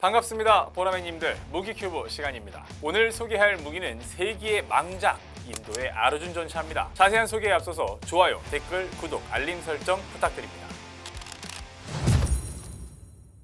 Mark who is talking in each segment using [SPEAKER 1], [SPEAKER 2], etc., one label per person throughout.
[SPEAKER 1] 반갑습니다. 보라매님들, 무기큐브 시간입니다. 오늘 소개할 무기는 세기의 망작, 인도의 아르준 전차입니다. 자세한 소개에 앞서서 좋아요, 댓글, 구독, 알림 설정 부탁드립니다.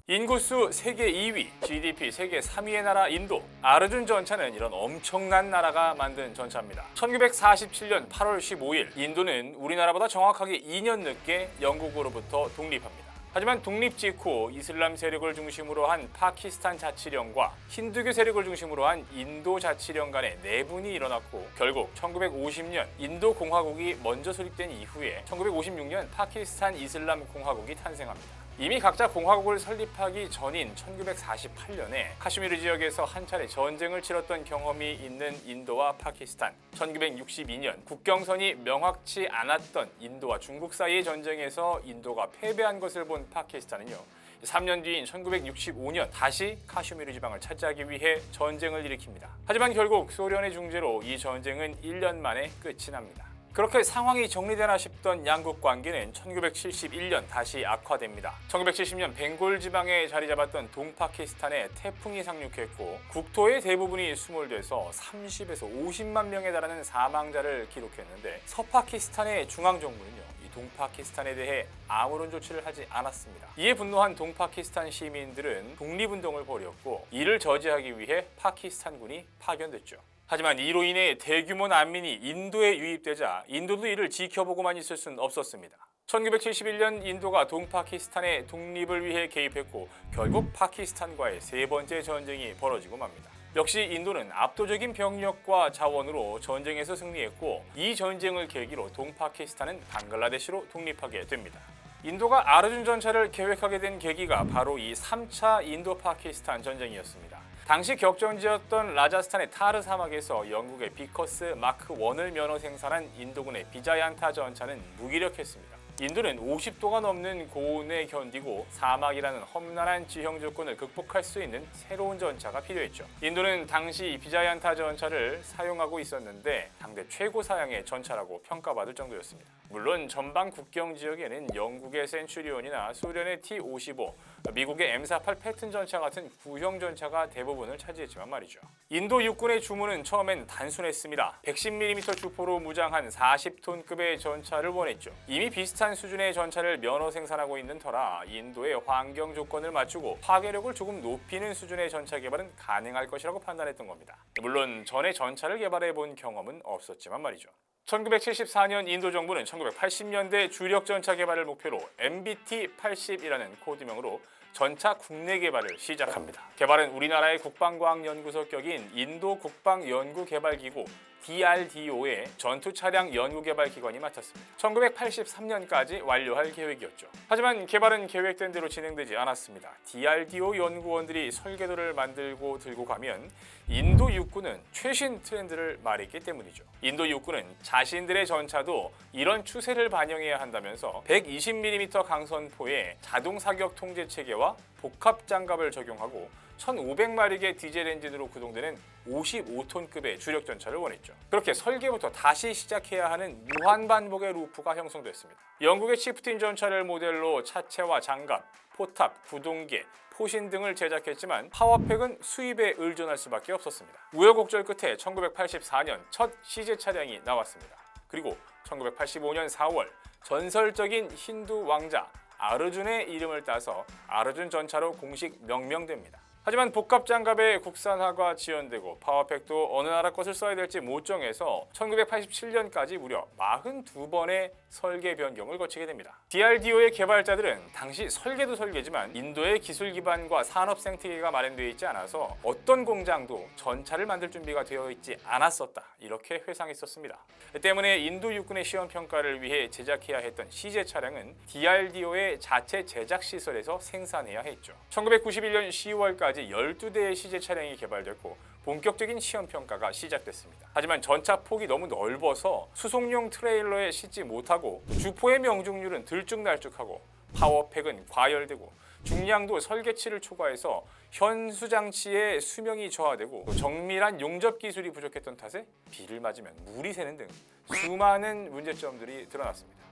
[SPEAKER 1] 인구수 세계 2위, GDP 세계 3위의 나라 인도. 아르준 전차는 이런 엄청난 나라가 만든 전차입니다. 1947년 8월 15일, 인도는 우리나라보다 정확하게 2년 늦게 영국으로부터 독립합니다. 하지만 독립 직후 이슬람 세력을 중심으로 한 파키스탄 자치령과 힌두교 세력을 중심으로 한 인도 자치령 간의 내분이 일어났고 결국 1950년 인도 공화국이 먼저 수립된 이후에 1956년 파키스탄 이슬람 공화국이 탄생합니다. 이미 각자 공화국을 설립하기 전인 1948년에 카슈미르 지역에서 한 차례 전쟁을 치렀던 경험이 있는 인도와 파키스탄, 1962년 국경선이 명확치 않았던 인도와 중국 사이의 전쟁에서 인도가 패배한 것을 본 파키스탄은요, 3년 뒤인 1965년 다시 카슈미르 지방을 차지하기 위해 전쟁을 일으킵니다. 하지만 결국 소련의 중재로 이 전쟁은 1년 만에 끝이 납니다. 그렇게 상황이 정리되나 싶던 양국 관계는 1971년 다시 악화됩니다. 1970년 벵골 지방에 자리 잡았던 동파키스탄에 태풍이 상륙했고 국토의 대부분이 수몰돼서 30에서 50만 명에 달하는 사망자를 기록했는데 서파키스탄의 중앙정부는요, 이 동파키스탄에 대해 아무런 조치를 하지 않았습니다. 이에 분노한 동파키스탄 시민들은 독립운동을 벌였고 이를 저지하기 위해 파키스탄군이 파견됐죠. 하지만 이로 인해 대규모 난민이 인도에 유입되자 인도도 이를 지켜보고만 있을 수는 없었습니다. 1971년 인도가 동파키스탄의 독립을 위해 개입했고 결국 파키스탄과의 세 번째 전쟁이 벌어지고 맙니다. 역시 인도는 압도적인 병력과 자원으로 전쟁에서 승리했고 이 전쟁을 계기로 동파키스탄은 방글라데시로 독립하게 됩니다. 인도가 아르준 전차를 계획하게 된 계기가 바로 이 3차 인도-파키스탄 전쟁이었습니다. 당시 격전지였던 라자스탄의 타르 사막에서 영국의 비커스 마크 1을 면허 생산한 인도군의 비자얀타 전차는 무기력했습니다. 인도는 50도가 넘는 고온에 견디고 사막이라는 험난한 지형 조건을 극복할 수 있는 새로운 전차가 필요했죠. 인도는 당시 비자얀타 전차를 사용하고 있었는데 당대 최고 사양의 전차라고 평가받을 정도였습니다. 물론 전방 국경 지역에는 영국의 센츄리온이나 소련의 T-55, 미국의 M48 패튼 전차 같은 구형 전차가 대부분을 차지했지만 말이죠. 인도 육군의 주문은 처음엔 단순했습니다. 110mm 주포로 무장한 40톤급의 전차를 원했죠. 이미 비슷한 수준의 전차를 면허 생산하고 있는 터라 인도의 환경 조건을 맞추고 파괴력을 조금 높이는 수준의 전차 개발은 가능할 것이라고 판단했던 겁니다. 물론 전에 전차를 개발해 본 경험은 없었지만 말이죠. 1974년 인도 정부는 1980년대 주력 전차 개발을 목표로 MBT-80이라는 코드명으로 전차 국내 개발을 시작합니다. 개발은 우리나라의 국방과학연구소 격인 인도 국방연구개발기구 DRDO의 전투차량 연구개발기관이 맡았습니다. 1983년까지 완료할 계획이었죠. 하지만 개발은 계획된 대로 진행되지 않았습니다. DRDO 연구원들이 설계도를 만들고 들고 가면 인도 육군은 최신 트렌드를 말했기 때문이죠. 인도 육군은 자신들의 전차도 이런 추세를 반영해야 한다면서 120mm 강선포에 자동 사격 통제 체계와 복합 장갑을 적용하고 1500마력의 디젤 엔진으로 구동되는 55톤급의 주력 전차를 원했죠. 그렇게 설계부터 다시 시작해야 하는 무한반복의 루프가 형성됐습니다. 영국의 치프틴 전차를 모델로 차체와 장갑, 포탑, 구동계, 포신 등을 제작했지만 파워팩은 수입에 의존할 수밖에 없었습니다. 우여곡절 끝에 1984년 첫 CJ 차량이 나왔습니다. 그리고 1985년 4월 전설적인 힌두 왕자 아르준의 이름을 따서 아르준 전차로 공식 명명됩니다. 하지만 복합 장갑의 국산화가 지연되고 파워팩도 어느 나라 것을 써야 될지 못 정해서 1987년까지 무려 42번의 설계 변경을 거치게 됩니다. DRDO의 개발자들은 당시 설계도 설계지만 인도의 기술 기반과 산업 생태계가 마련되어 있지 않아서 어떤 공장도 전차를 만들 준비가 되어 있지 않았었다, 이렇게 회상했었습니다. 때문에 인도 육군의 시험 평가를 위해 제작해야 했던 CJ 차량은 DRDO의 자체 제작 시설에서 생산해야 했죠. 1991년 10월까지 12대의 CJ 차량이 개발됐고 본격적인 시험 평가가 시작됐습니다. 하지만 전차 폭이 너무 넓어서 수송용 트레일러에 싣지 못하고 주포의 명중률은 들쭉날쭉하고 파워팩은 과열되고 중량도 설계치를 초과해서 현수 장치의 수명이 저하되고 정밀한 용접 기술이 부족했던 탓에 비를 맞으면 물이 새는 등 수많은 문제점들이 드러났습니다.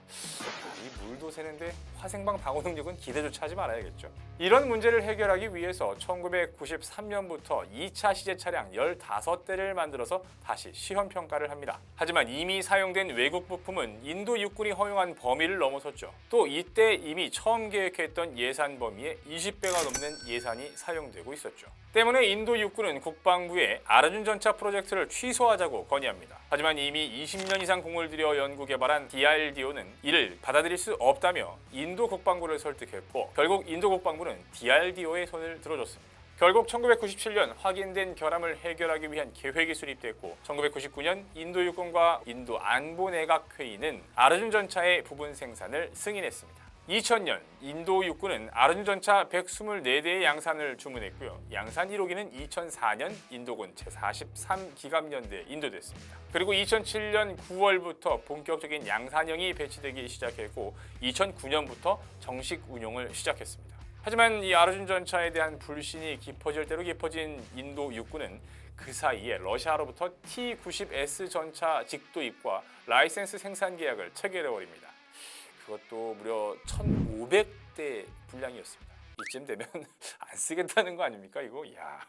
[SPEAKER 1] 이 물도 새는데 화생방 방어 능력은 기대조차 하지 말아야겠죠. 이런 문제를 해결하기 위해서 1993년부터 2차 시제 차량 15대를 만들어서 다시 시험 평가를 합니다. 하지만 이미 사용된 외국 부품은 인도 육군이 허용한 범위를 넘어섰죠. 또 이때 이미 처음 계획했던 예산 범위의 20배가 넘는 예산이 사용되고 있었죠. 때문에 인도 육군은 국방부에 아르준 전차 프로젝트를 취소하자고 건의합니다. 하지만 이미 20년 이상 공을 들여 연구 개발한 DRDO는 이를 받아들일 수 없다며 인도 국방부를 설득했고 결국 인도 국방부는 DRDO의 손을 들어줬습니다. 결국 1997년 확인된 결함을 해결하기 위한 계획이 수립됐고 1999년 인도 육군과 인도 안보내각회의는 아르준 전차의 부분 생산을 승인했습니다. 2000년 인도 육군은 아르준 전차 124대의 양산을 주문했고요. 양산 1호기는 2004년 인도군 제43기갑연대에 인도됐습니다. 그리고 2007년 9월부터 본격적인 양산형이 배치되기 시작했고 2009년부터 정식 운용을 시작했습니다. 하지만 이 아르준 전차에 대한 불신이 깊어질 대로 깊어진 인도 육군은 그 사이에 러시아로부터 T-90S 전차 직도입과 라이센스 생산 계약을 체결해 버립니다. 그것도 무려 1,500대 분량이었습니다. 이쯤 되면 안 쓰겠다는 거 아닙니까 이거? 야.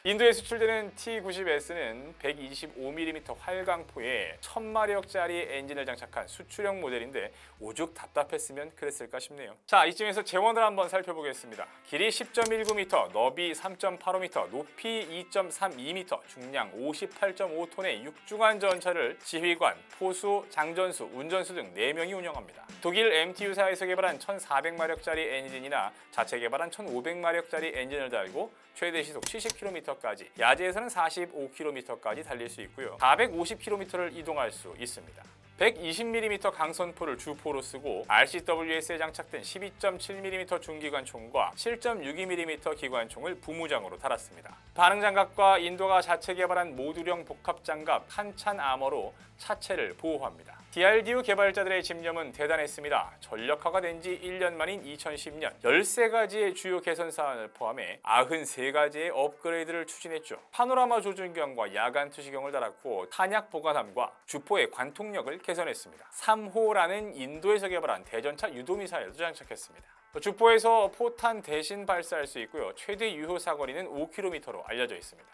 [SPEAKER 1] 인도에 수출되는 T-90S는 125mm 활강포에 1000마력짜리 엔진을 장착한 수출형 모델인데 오죽 답답했으면 그랬을까 싶네요. 자, 이쯤에서 재원을 한번 살펴보겠습니다. 길이 10.19m, 너비 3.85m, 높이 2.32m, 중량 58.5톤의 육중한 전차를 지휘관, 포수, 장전수, 운전수 등 4명이 운영합니다. 독일 MTU사에서 개발한 1400마력짜리 엔진이나 자체 개발한 1500마력짜리 엔진을 달고 최대 시속 70km까지, 야제에서는 45km까지 달릴 수 있고요. 450km를 이동할 수 있습니다. 120mm 강선포를 주포로 쓰고 RCWS에 장착된 12.7mm 중기관총과 7.62mm 기관총을 부무장으로 달았습니다. 반응장갑과 인도가 자체 개발한 모듈형 복합장갑 한찬 아머로 차체를 보호합니다. DRDO 개발자들의 집념은 대단했습니다. 전력화가 된 지 1년 만인 2010년 13가지의 주요 개선 사안을 포함해 93가지의 업그레이드를 추진했죠. 파노라마 조준경과 야간 투시경을 달았고 탄약 보관함과 주포의 관통력을 개선했습니다. 3호라는 인도에서 개발한 대전차 유도미사일도 장착했습니다. 주포에서 포탄 대신 발사할 수 있고요. 최대 유효 사거리는 5km로 알려져 있습니다.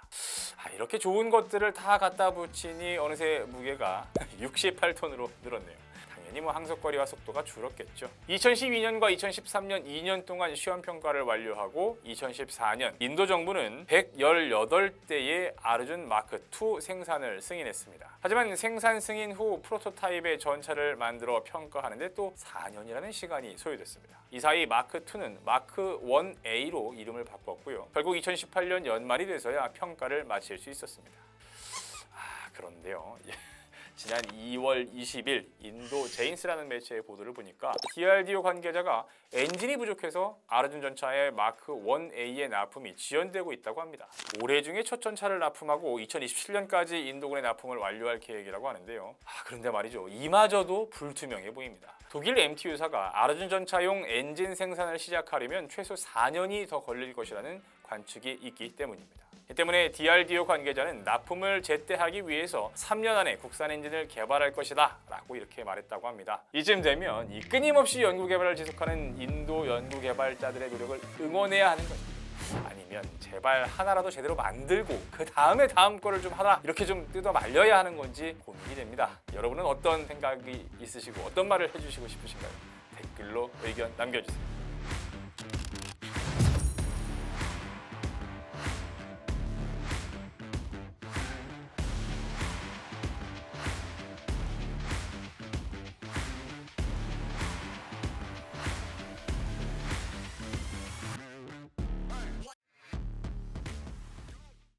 [SPEAKER 1] 이렇게 좋은 것들을 다 갖다 붙이니 어느새 무게가 68톤으로 늘었네요. 당연히 항속거리와 속도가 줄었겠죠. 2012년과 2013년 2년 동안 시험 평가를 완료하고 2014년 인도 정부는 118대의 아르준 마크2 생산을 승인했습니다. 하지만 생산 승인 후 프로토타입의 전차를 만들어 평가하는데 또 4년이라는 시간이 소요됐습니다. 이 사이 마크2는 마크1A로 이름을 바꿨고요. 결국 2018년 연말이 돼서야 평가를 마칠 수 있었습니다. 그런데요. 지난 2월 20일 인도 제인스라는 매체의 보도를 보니까 DRDO 관계자가 엔진이 부족해서 아르준 전차의 마크1A의 납품이 지연되고 있다고 합니다. 올해 중에 첫 전차를 납품하고 2027년까지 인도군의 납품을 완료할 계획이라고 하는데요. 그런데 말이죠. 이마저도 불투명해 보입니다. 독일 MTU사가 아르준 전차용 엔진 생산을 시작하려면 최소 4년이 더 걸릴 것이라는 관측이 있기 때문입니다. 이 때문에 DRDO 관계자는 납품을 제때하기 위해서 3년 안에 국산 엔진을 개발할 것이다 라고 이렇게 말했다고 합니다. 이쯤 되면 이 끊임없이 연구개발을 지속하는 인도 연구개발자들의 노력을 응원해야 하는 것입니다. 아니면 제발 하나라도 제대로 만들고 그 다음에 다음 거를 좀 하라 이렇게 좀 뜯어 말려야 하는 건지 고민이 됩니다. 여러분은 어떤 생각이 있으시고 어떤 말을 해주시고 싶으신가요? 댓글로 의견 남겨주세요.